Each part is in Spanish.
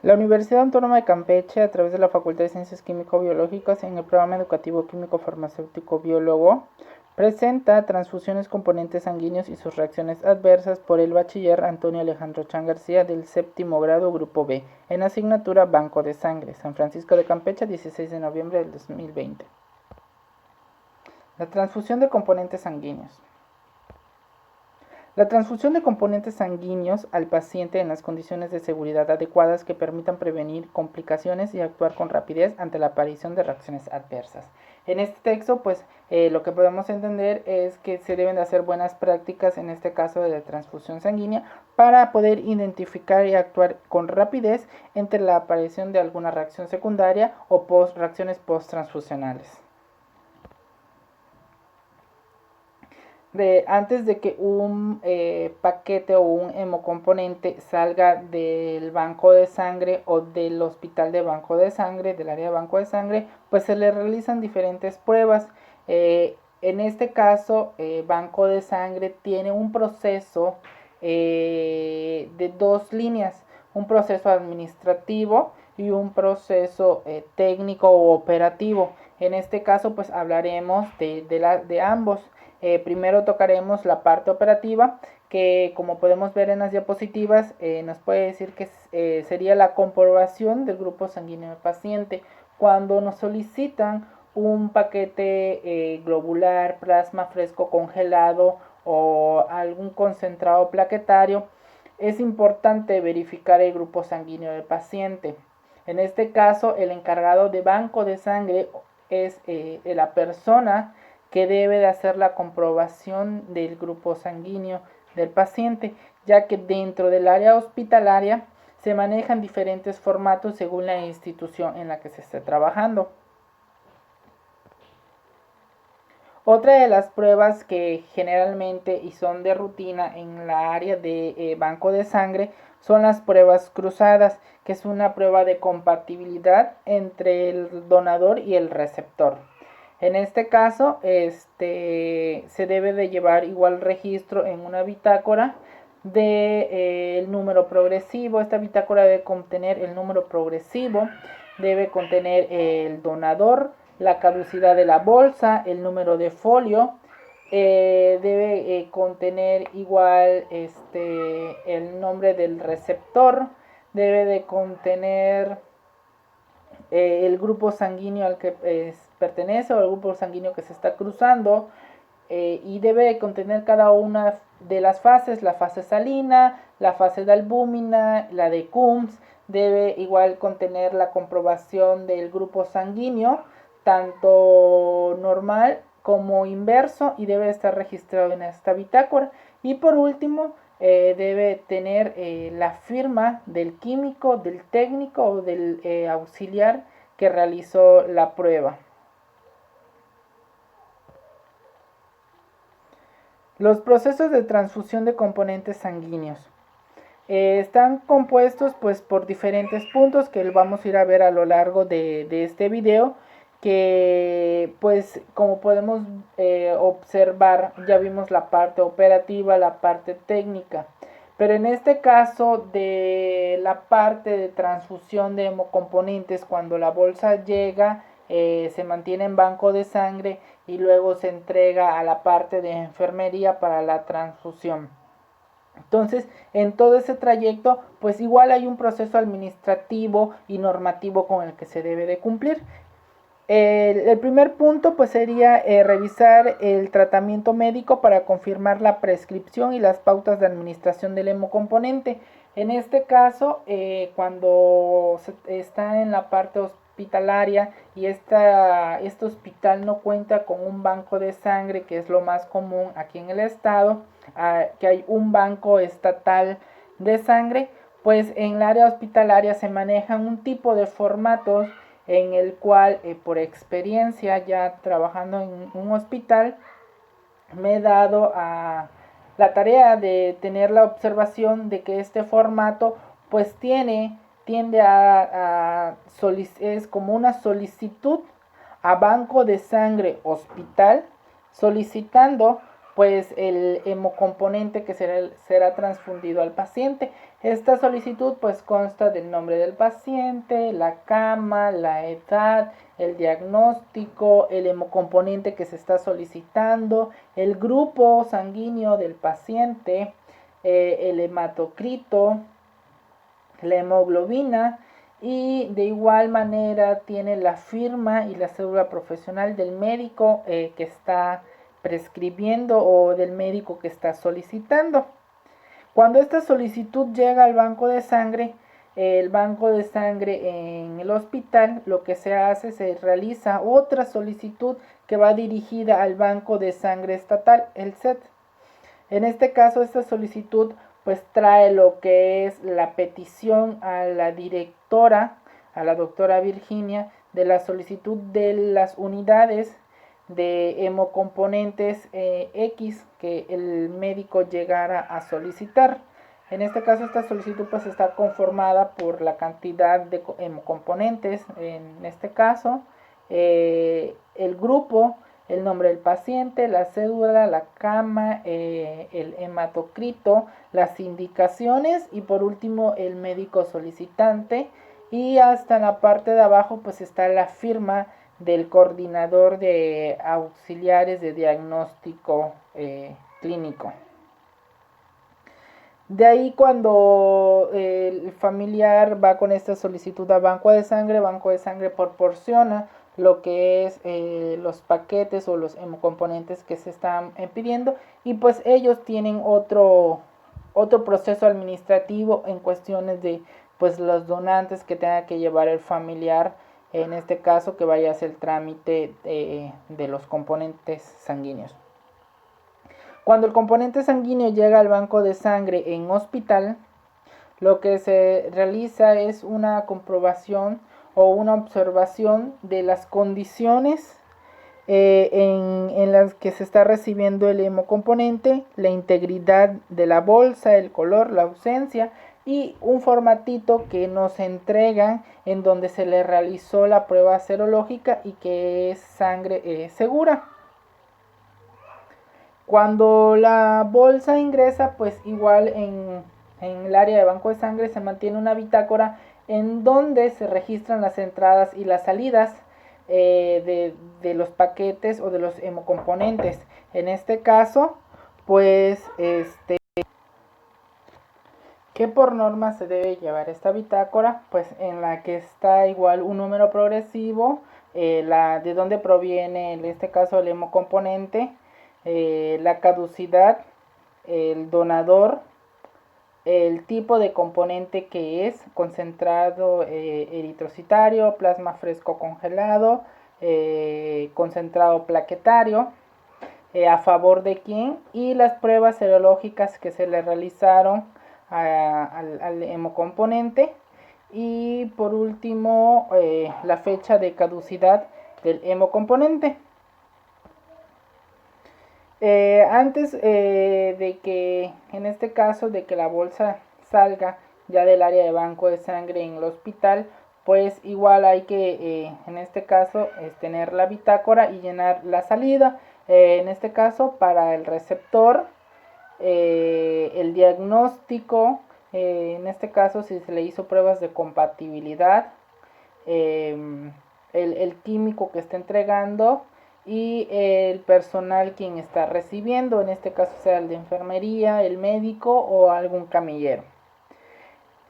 La Universidad Autónoma de Campeche, a través de la Facultad de Ciencias Químico-Biológicas, en el programa educativo Químico-Farmacéutico-Biólogo, presenta transfusiones componentes sanguíneos y sus reacciones adversas por el bachiller Antonio Alejandro Chan García del séptimo grado Grupo B, en asignatura Banco de Sangre, San Francisco de Campeche, 16 de noviembre del 2020. La transfusión de componentes sanguíneos. La transfusión de componentes sanguíneos al paciente en las condiciones de seguridad adecuadas que permitan prevenir complicaciones y actuar con rapidez ante la aparición de reacciones adversas. En este texto, pues lo que podemos entender es que se deben de hacer buenas prácticas, en este caso de transfusión sanguínea, para poder identificar y actuar con rapidez entre la aparición de alguna reacción secundaria o reacciones post-transfusionales. Antes de que un paquete o un hemocomponente salga del banco de sangre o del hospital de banco de sangre, del área de banco de sangre, pues se le realizan diferentes pruebas. En este caso, banco de sangre tiene un proceso de dos líneas, un proceso administrativo y un proceso técnico o operativo. En este caso, pues hablaremos de ambos. Primero tocaremos la parte operativa, que como podemos ver en las diapositivas, nos puede decir que sería la comprobación del grupo sanguíneo del paciente. Cuando nos solicitan un paquete globular, plasma fresco congelado o algún concentrado plaquetario, es importante verificar el grupo sanguíneo del paciente. En este caso, el encargado de banco de sangre es la persona que debe de hacer la comprobación del grupo sanguíneo del paciente, ya que dentro del área hospitalaria se manejan diferentes formatos según la institución en la que se esté trabajando. Otra de las pruebas que generalmente y son de rutina en la área de banco de sangre son las pruebas cruzadas, que es una prueba de compatibilidad entre el donador y el receptor. En este caso, se debe de llevar igual registro en una bitácora de el número progresivo. Esta bitácora debe contener el número progresivo, debe contener el donador, la caducidad de la bolsa, el número de folio, debe contener igual el nombre del receptor, debe de contener el grupo sanguíneo al que pertenece o el grupo sanguíneo que se está cruzando, y debe contener cada una de las fases, la fase salina, la fase de albúmina, la de Coombs. Debe igual contener la comprobación del grupo sanguíneo, tanto normal como inverso, y debe estar registrado en esta bitácora. Y por último, debe tener la firma del químico, del técnico o del auxiliar que realizó la prueba. Los procesos de transfusión de componentes sanguíneos están compuestos pues por diferentes puntos que vamos a ir a ver a lo largo de este video, que pues como podemos observar, ya vimos la parte operativa, la parte técnica, pero en este caso de la parte de transfusión de hemocomponentes, cuando la bolsa llega, se mantiene en banco de sangre y luego se entrega a la parte de enfermería para la transfusión. Entonces, en todo ese trayecto, pues igual hay un proceso administrativo y normativo con el que se debe de cumplir. El primer punto pues sería revisar el tratamiento médico para confirmar la prescripción y las pautas de administración del hemocomponente. En este caso, cuando se está en la parte hospitalaria y este hospital no cuenta con un banco de sangre, que es lo más común aquí en el estado, que hay un banco estatal de sangre, pues en el área hospitalaria se manejan un tipo de formatos en el cual por experiencia ya trabajando en un hospital me he dado a la tarea de tener la observación de que este formato pues tiende es como una solicitud a banco de sangre hospital, solicitando pues el hemocomponente que será transfundido al paciente. Esta solicitud pues consta del nombre del paciente, la cama, la edad, el diagnóstico, el hemocomponente que se está solicitando, el grupo sanguíneo del paciente, el hematocrito, la hemoglobina, y de igual manera tiene la firma y la cédula profesional del médico que está prescribiendo o del médico que está solicitando. Cuando esta solicitud llega al banco de sangre, el banco de sangre en el hospital, lo que se hace, se realiza otra solicitud que va dirigida al banco de sangre estatal, el SET. En este caso, esta solicitud pues trae lo que es la petición a la directora, a la doctora Virginia, de la solicitud de las unidades de hemocomponentes X que el médico llegara a solicitar. En este caso, esta solicitud pues está conformada por la cantidad de hemocomponentes, en este caso, el grupo, el nombre del paciente, la cédula, la cama, el hematocrito, las indicaciones y por último el médico solicitante, y hasta en la parte de abajo pues está la firma del coordinador de auxiliares de diagnóstico clínico. De ahí cuando el familiar va con esta solicitud a Banco de Sangre proporciona lo que es los paquetes o los hemocomponentes que se están pidiendo, y pues ellos tienen otro proceso administrativo en cuestiones de pues los donantes que tenga que llevar el familiar, en este caso que vaya a hacer el trámite de los componentes sanguíneos. Cuando el componente sanguíneo llega al banco de sangre en hospital, lo que se realiza es una comprobación o una observación de las condiciones en las que se está recibiendo el hemocomponente, la integridad de la bolsa, el color, la ausencia, y un formatito que nos entregan en donde se le realizó la prueba serológica y que es sangre segura. Cuando la bolsa ingresa, pues igual en el área de banco de sangre se mantiene una bitácora en donde se registran las entradas y las salidas de los paquetes o de los hemocomponentes. En este caso, pues ¿qué por norma se debe llevar esta bitácora? Pues en la que está igual un número progresivo, de dónde proviene en este caso el hemocomponente, la caducidad, el donador, el tipo de componente que es concentrado eritrocitario, plasma fresco congelado, concentrado plaquetario, a favor de quién, y las pruebas serológicas que se le realizaron al hemocomponente, y por último la fecha de caducidad del hemocomponente. Antes de que, en este caso, de que la bolsa salga ya del área de banco de sangre en el hospital, pues igual hay que, en este caso, tener la bitácora y llenar la salida. En este caso, para el receptor, el diagnóstico, en este caso, si se le hizo pruebas de compatibilidad, el químico que está entregando, y el personal quien está recibiendo, en este caso sea el de enfermería, el médico o algún camillero.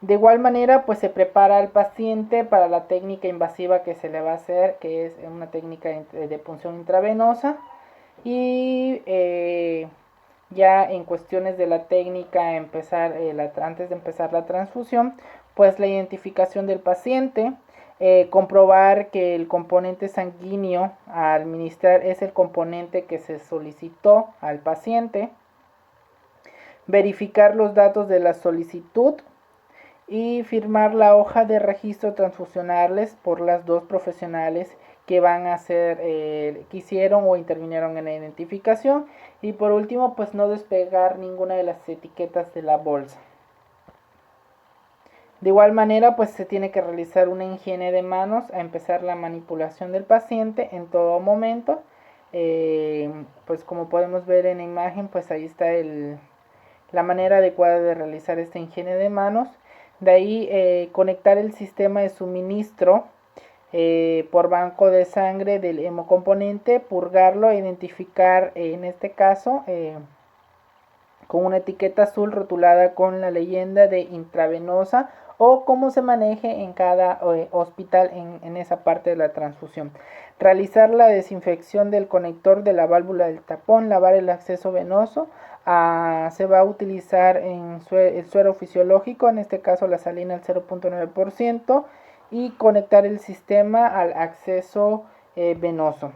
De igual manera, pues se prepara al paciente para la técnica invasiva que se le va a hacer, que es una técnica de punción intravenosa, y ya en cuestiones de la técnica, antes de empezar la transfusión, pues la identificación del paciente, comprobar que el componente sanguíneo a administrar es el componente que se solicitó al paciente, verificar los datos de la solicitud y firmar la hoja de registro transfusionales por las dos profesionales que van a hacer, que hicieron o intervinieron en la identificación, y por último pues no despegar ninguna de las etiquetas de la bolsa. De igual manera, pues se tiene que realizar una higiene de manos a empezar la manipulación del paciente en todo momento. Pues como podemos ver en la imagen, pues ahí está la manera adecuada de realizar esta higiene de manos. De ahí conectar el sistema de suministro por banco de sangre del hemocomponente, purgarlo, identificar en este caso con una etiqueta azul rotulada con la leyenda de intravenosa o cómo se maneje en cada hospital en esa parte de la transfusión. Realizar la desinfección del conector de la válvula del tapón, lavar el acceso venoso. Se va a utilizar el suero fisiológico, en este caso la salina al 0.9%, y conectar el sistema al acceso venoso.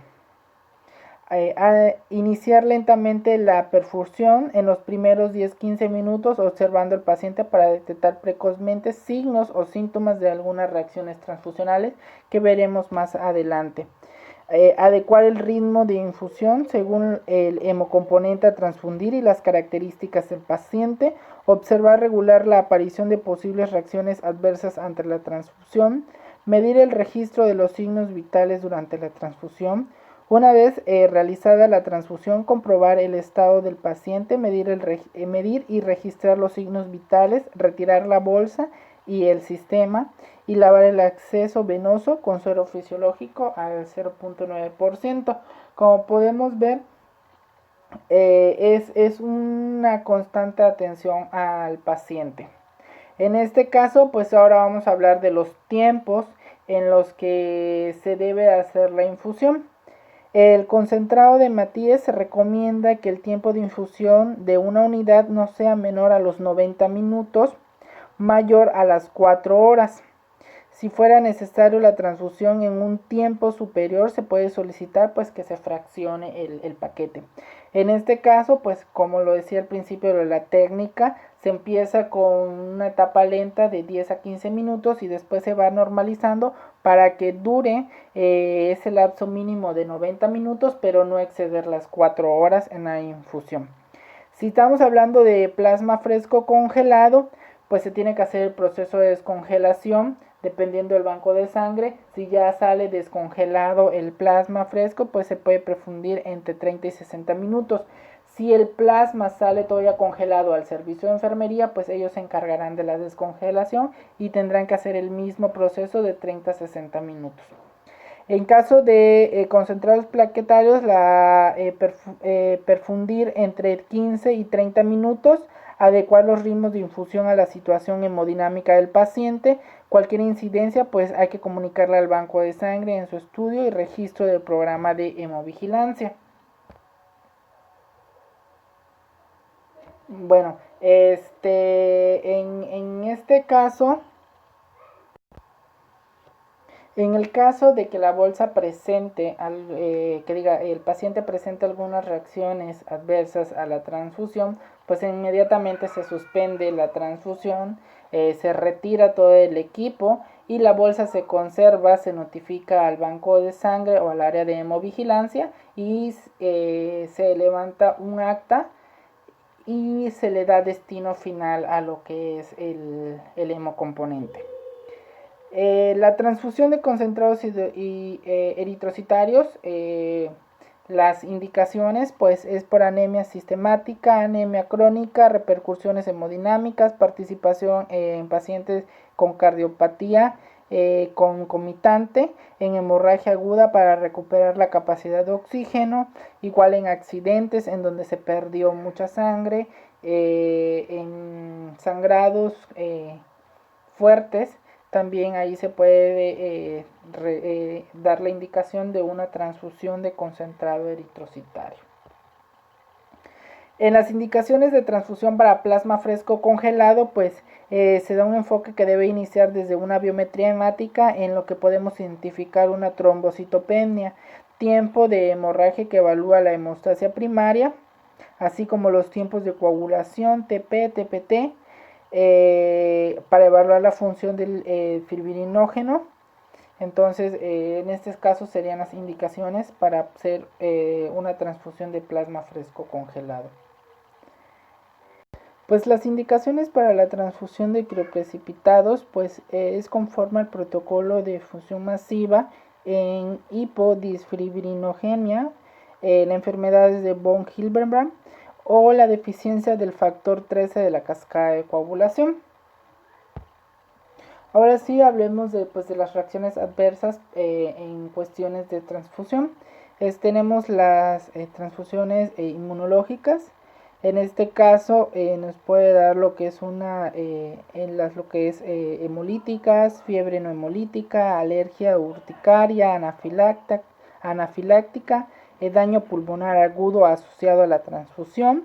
Iniciar lentamente la perfusión en los primeros 10-15 minutos, observando al paciente para detectar precozmente signos o síntomas de algunas reacciones transfusionales que veremos más adelante. Adecuar el ritmo de infusión según el hemocomponente a transfundir y las características del paciente. Observar regular la aparición de posibles reacciones adversas ante la transfusión. Medir el registro de los signos vitales durante la transfusión. Una vez realizada la transfusión, comprobar el estado del paciente, medir y registrar los signos vitales, retirar la bolsa y el sistema y lavar el acceso venoso con suero fisiológico al 0.9%. Como podemos ver, es una constante atención al paciente. En este caso, pues ahora vamos a hablar de los tiempos en los que se debe hacer la infusión. El concentrado de Matías se recomienda que el tiempo de infusión de una unidad no sea menor a los 90 minutos, mayor a las 4 horas. Si fuera necesario la transfusión en un tiempo superior, se puede solicitar pues que se fraccione el paquete. En este caso, pues como lo decía al principio de la técnica, se empieza con una etapa lenta de 10 a 15 minutos y después se va normalizando para que dure ese lapso mínimo de 90 minutos, pero no exceder las 4 horas en la infusión. Si estamos hablando de plasma fresco congelado, pues se tiene que hacer el proceso de descongelación dependiendo del banco de sangre. Si ya sale descongelado el plasma fresco, pues se puede prefundir entre 30 y 60 minutos. Si el plasma sale todavía congelado al servicio de enfermería, pues ellos se encargarán de la descongelación y tendrán que hacer el mismo proceso de 30 a 60 minutos. En caso de concentrados plaquetarios, perfundir entre 15 y 30 minutos, adecuar los ritmos de infusión a la situación hemodinámica del paciente. Cualquier incidencia, pues hay que comunicarla al banco de sangre en su estudio y registro del programa de hemovigilancia. Bueno, en este caso, en el caso de que la bolsa presente, el paciente presente algunas reacciones adversas a la transfusión, pues inmediatamente se suspende la transfusión, se retira todo el equipo y la bolsa se conserva, se notifica al banco de sangre o al área de hemovigilancia y se levanta un acta y se le da destino final a lo que es el hemocomponente. La transfusión de concentrados y eritrocitarios, las indicaciones pues es por anemia sistemática, anemia crónica, repercusiones hemodinámicas, participación en pacientes con cardiopatía concomitante, en hemorragia aguda para recuperar la capacidad de oxígeno, igual en accidentes en donde se perdió mucha sangre, en sangrados fuertes. También ahí se puede dar la indicación de una transfusión de concentrado eritrocitario. En las indicaciones de transfusión para plasma fresco congelado, pues se da un enfoque que debe iniciar desde una biometría hemática en lo que podemos identificar una trombocitopenia, tiempo de hemorragia que evalúa la hemostasia primaria, así como los tiempos de coagulación, TP, TPT, para evaluar la función del fibrininógeno. Entonces, en este caso serían las indicaciones para hacer una transfusión de plasma fresco congelado. Pues las indicaciones para la transfusión de crioprecipitados pues es conforme al protocolo de función masiva en hipodisfibrinogenia, la enfermedad de von Hildebrand o la deficiencia del factor 13 de la cascada de coagulación. Ahora sí hablemos de las reacciones adversas en cuestiones de transfusión. Tenemos las transfusiones inmunológicas. En este caso nos puede dar lo que es hemolíticas, fiebre no hemolítica, alergia urticaria, anafiláctica, daño pulmonar agudo asociado a la transfusión.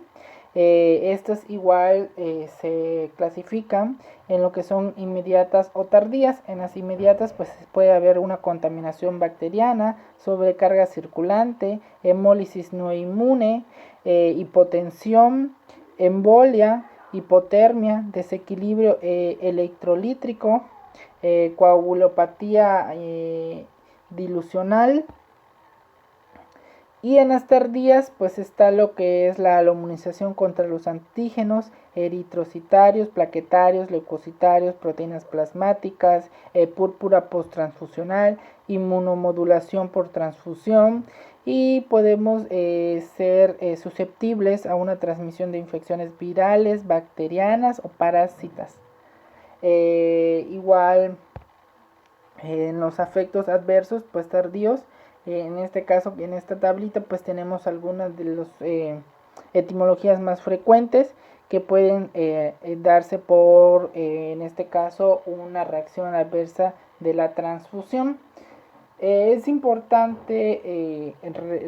Estas igual se clasifican en lo que son inmediatas o tardías. En las inmediatas pues puede haber una contaminación bacteriana, sobrecarga circulante, hemólisis no inmune, hipotensión, embolia, hipotermia, desequilibrio electrolítrico, coagulopatía dilucional. Y en las tardías pues está lo que es la inmunización contra los antígenos eritrocitarios, plaquetarios, leucocitarios, proteínas plasmáticas, púrpura posttransfusional, inmunomodulación por transfusión, y podemos ser susceptibles a una transmisión de infecciones virales, bacterianas o parásitas. Igual en los efectos adversos pues tardíos, en este caso, en esta tablita pues tenemos algunas de las etimologías más frecuentes que pueden darse por, en este caso, una reacción adversa de la transfusión. Es importante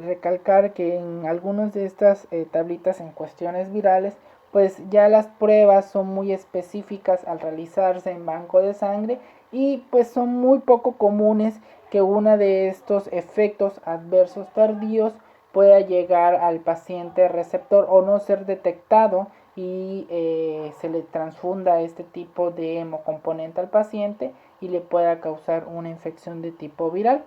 recalcar que en algunas de estas tablitas en cuestiones virales, pues ya las pruebas son muy específicas al realizarse en banco de sangre y pues son muy poco comunes que uno de estos efectos adversos tardíos pueda llegar al paciente receptor o no ser detectado y se le transfunda este tipo de hemocomponente al paciente y le pueda causar una infección de tipo viral.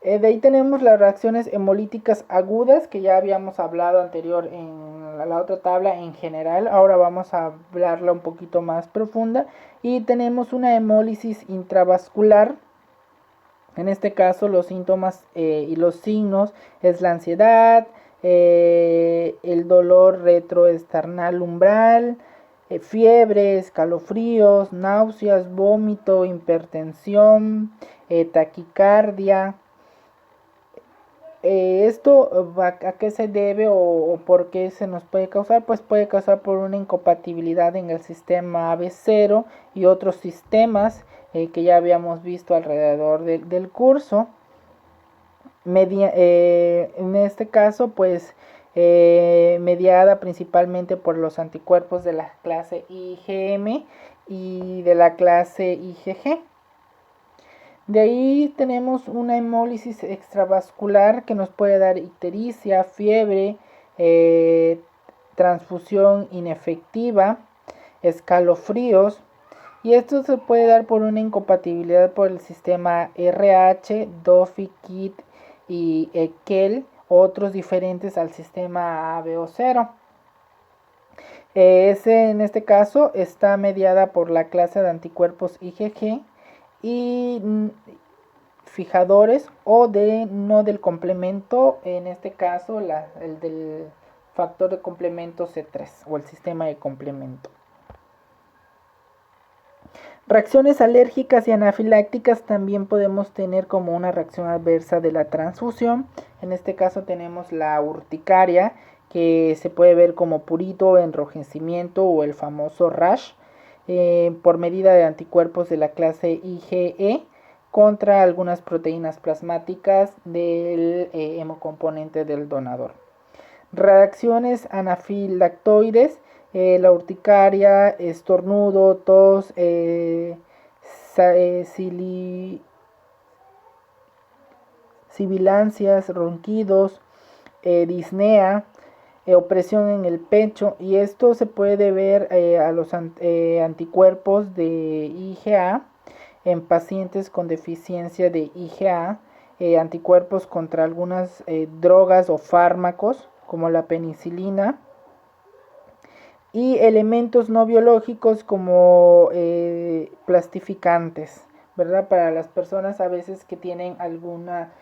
De ahí tenemos las reacciones hemolíticas agudas, que ya habíamos hablado anterior en la otra tabla en general. Ahora vamos a hablarla un poquito más profunda. Y tenemos una hemólisis intravascular. En este caso los síntomas y los signos es la ansiedad, el dolor retroesternal umbral, fiebre, escalofríos, náuseas, vómito, hipertensión, taquicardia. ¿Esto a qué se debe o por qué se nos puede causar? Pues puede causar por una incompatibilidad en el sistema AB0 y otros sistemas que ya habíamos visto alrededor del curso. En este caso, pues mediada principalmente por los anticuerpos de la clase IgM y de la clase IgG. De ahí tenemos una hemólisis extravascular que nos puede dar ictericia, fiebre, transfusión inefectiva, escalofríos, y esto se puede dar por una incompatibilidad por el sistema RH, DOFI, KIT y EKEL, otros diferentes al sistema ABO0. En este caso está mediada por la clase de anticuerpos IgG y fijadores o no del complemento, en este caso el del factor de complemento C3 o el sistema de complemento. Reacciones alérgicas y anafilácticas también podemos tener como una reacción adversa de la transfusión. En este caso tenemos la urticaria, que se puede ver como purito, enrojecimiento o el famoso rash, por medida de anticuerpos de la clase IgE contra algunas proteínas plasmáticas del hemocomponente del donador. Reacciones anafilactoides, la urticaria, estornudo, tos, sibilancias, ronquidos, disnea, opresión en el pecho, y esto se puede ver a los anticuerpos de IgA en pacientes con deficiencia de IgA, anticuerpos contra algunas drogas o fármacos como la penicilina, y elementos no biológicos como plastificantes, ¿verdad? Para las personas a veces que tienen alguna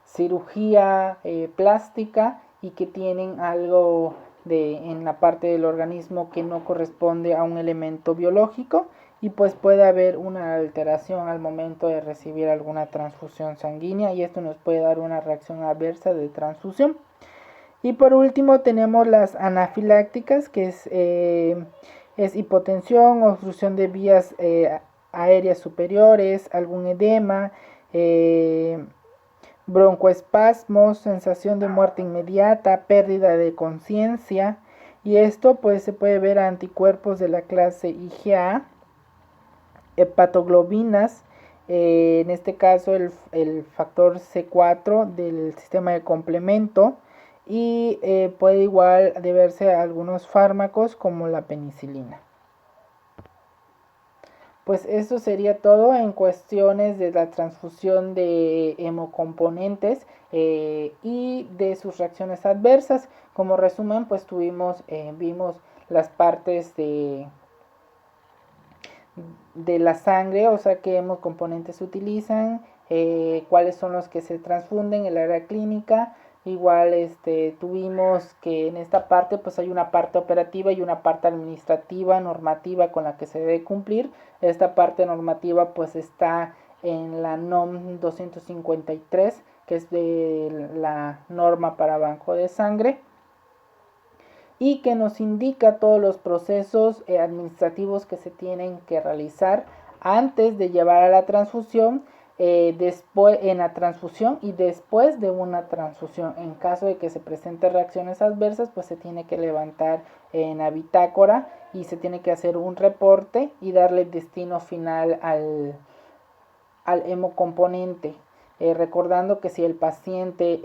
cirugía plástica y que tienen algo en la parte del organismo que no corresponde a un elemento biológico, y pues puede haber una alteración al momento de recibir alguna transfusión sanguínea, y esto nos puede dar una reacción adversa de transfusión. Y por último tenemos las anafilácticas, que es hipotensión, obstrucción de vías aéreas superiores, algún edema, broncoespasmos, sensación de muerte inmediata, pérdida de conciencia, y esto pues se puede ver a anticuerpos de la clase IgA, hepatoglobinas, en este caso el factor C4 del sistema de complemento, y puede igual deberse a algunos fármacos como la penicilina. Pues eso sería todo en cuestiones de la transfusión de hemocomponentes y de sus reacciones adversas. Como resumen, pues vimos las partes de la sangre, o sea, qué hemocomponentes se utilizan, cuáles son los que se transfunden en la área clínica. Igual tuvimos que en esta parte pues hay una parte operativa y una parte administrativa, normativa con la que se debe cumplir. Esta parte normativa pues está en la NOM 253, que es de la norma para banco de sangre, y que nos indica todos los procesos administrativos que se tienen que realizar antes de llevar a la transfusión, después en la transfusión y después de una transfusión. En caso de que se presenten reacciones adversas, pues se tiene que levantar en la bitácora y se tiene que hacer un reporte y darle destino final al hemocomponente. Recordando que si el paciente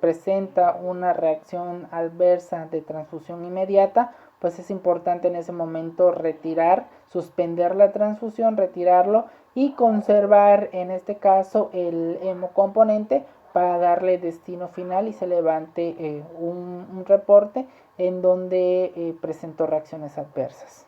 presenta una reacción adversa de transfusión inmediata, pues es importante en ese momento suspender la transfusión, retirarlo y conservar en este caso el hemocomponente para darle destino final y se levante un reporte en donde presentó reacciones adversas.